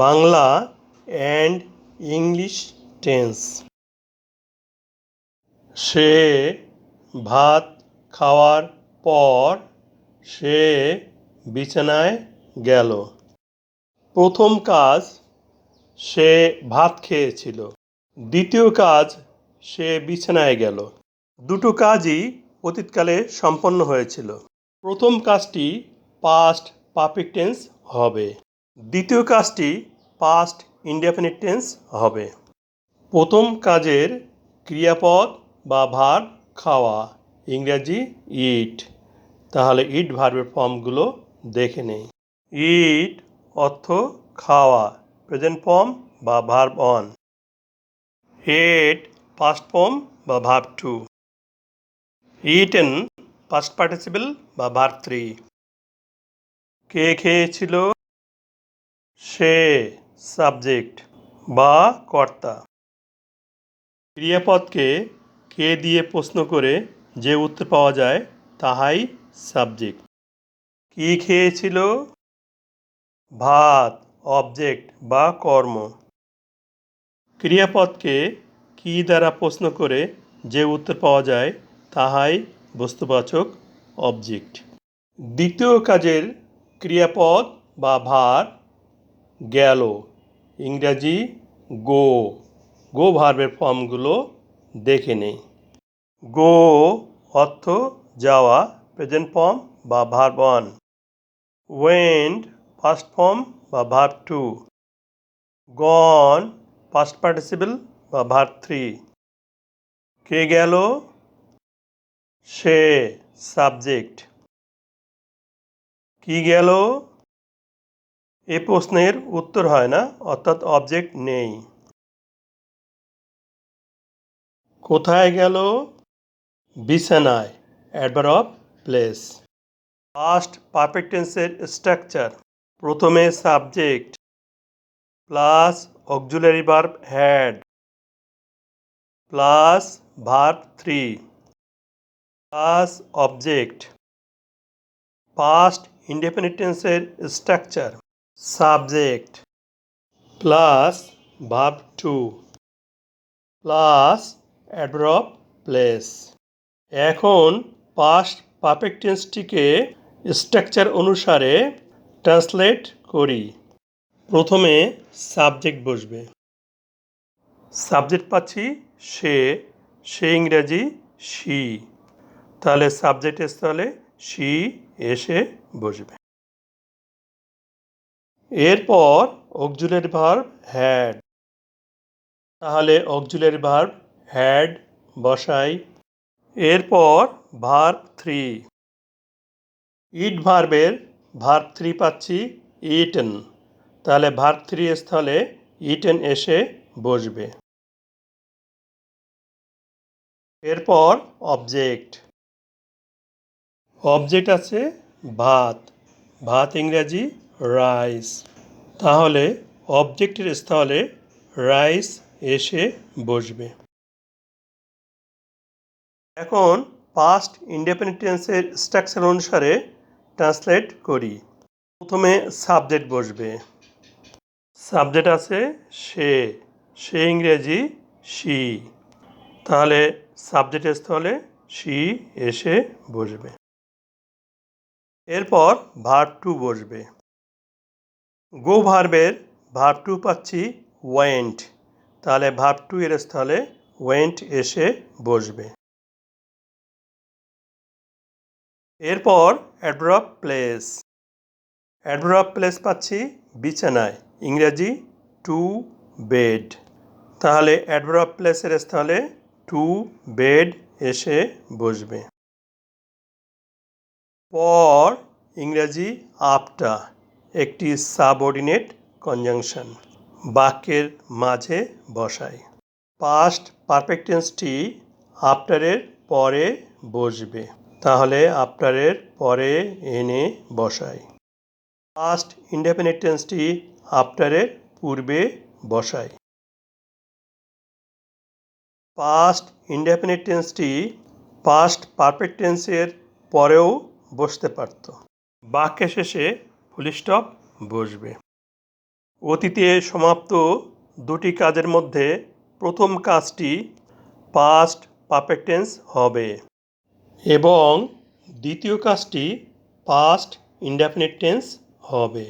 Bangla and English tense. সে ভাত খাওয়ার পর সে বিছানায় গেল। প্রথম কাজ, সে ভাত খেয়েছিল। দ্বিতীয় কাজ, সে বিছানায় গেল। দুটো কাজই অতীতকালে সম্পন্ন হয়েছিল। প্রথম কাজটি পাস্ট পারফেক্ট টেন্স হবে, দ্বিতীয় কাজটি পাস্ট ইনডেফিনিট টেন্স হবে। প্রথম কাজের ক্রিয়াপদ বা ভার্ব খাওয়া, ইংরাজি ইট। তাহলে ইট ভার্বের ফর্মগুলো দেখে নেই। ইট অর্থ খাওয়া, প্রেজেন্ট ফর্ম বা verb one. Ate past form বা verb two. Eaten past participle বা ভার্ব থ্রি। কে খেয়েছিল? সে সাবজেক্ট বা কর্তা। ক্রিয়াপদকে কে দিয়ে প্রশ্ন করে যে উত্তর পাওয়া যায় তাহাই সাবজেক্ট। কি খেয়েছিল? ভাত অবজেক্ট বা কর্ম। ক্রিয়াপদকে কি দ্বারা প্রশ্ন করে যে উত্তর পাওয়া যায় তাহাই বস্তুবাচক অবজেক্ট। দ্বিতীয় কাজের ক্রিয়াপদ বা ভার্ব গেল, ইংরাজি গো। গো ভার্বের ফর্মগুলো দেখে নেই। গো অর্থ যাওয়া, প্রেজেন্ট ফর্ম বা verb one. Went past form বা ভার্ব টু। গন পাস্ট পার্টিসিপল বা ভার্ব থ্রি। কে গেল? সে সাবজেক্ট। কি গেল? এ প্রশ্নের উত্তর হয় না, অর্থাৎ অবজেক্ট নেই। কোথায় গেল? বিছানায়, adverb of place. Past perfect টেন্সের স্ট্রাকচার: প্রথমে subject plus auxiliary verb had plus verb three plus object. Past indefinite টেন্সের structure: subject plus verb two plus adverb of place. এখন পাস্ট পারফেক্ট টেন্সটিকে স্ট্রাকচার অনুসারে ট্রান্সলেট করি। প্রথমে subject বসবে। Subject পাচ্ছি সে, সে ইংরাজি শি। তাহলে সাবজেক্টের স্থলে শি এসে বসবে। এরপর অক্সিলারি ভার্ব হ্যাড, তাহলে অক্সিলারি ভার্ব হ্যাড বসাই। এরপর ভার্ব থ্রি। ইট ভার্বের ভার্ব থ্রি পাচ্ছি ইটেন, তাহলে ভার্ব থ্রি স্থলে ইটেন এসে বসবে। এরপর অবজেক্ট। অবজেক্ট আছে ভাত, ভাত ইংরাজি রাইস, তাহলে অবজেক্টের স্থলে রাইস এসে বসবে। এখন পাস্ট ইনডেফিনিট টেন্সের স্ট্রাকচার অনুসারে ট্রান্সলেট করি। প্রথমে সাবজেক্ট বসবে। সাবজেক্ট আছে সে, সে ইংরেজি শি, তাহলে সাবজেক্টের স্থলে শি এসে বসবে। এরপর ভার্ব টু বসবে। গো ভার্বের ভার্ব টু পাচ্ছি ওয়েন্ট, তাহলে ভার্ব টু এর স্থলে ওয়েন্ট এসে বসবে। এরপর অ্যাডভার্ব প্লেস। অ্যাডভার্ব প্লেস পাচ্ছি বিছানায়, ইংরেজি টু বেড, তাহলে অ্যাডভার্ব প্লেসের স্থলে টু বেড এসে বসবে। পর ইংরেজি আফটার একটি সাবঅর্ডিনেট কনজাংশন, বাক্যের মাঝে বসাই। পাস্ট পারফেক্ট টেন্সটি আফটারের পরে বসবে, তাহলে আফটারের পরে এনে বসাই। পাস্ট ইনডেফিনিট টেন্সটি আফটারের পূর্বে বসাই। পাস্ট ইনডেফিনিট টেন্সটি পাস্ট পারফেক্ট টেন্সের পরেও বসতে পারত। বাক্যের শেষে ফুল স্টপ বসবে। অতীতে সমাপ্ত দুটি কাজের মধ্যে প্রথম কাজটি পাস্ট পারফেক্ট টেন্স হবে এবং দ্বিতীয় কাজটি পাস্ট ইনডেফিনিট টেন্স হবে।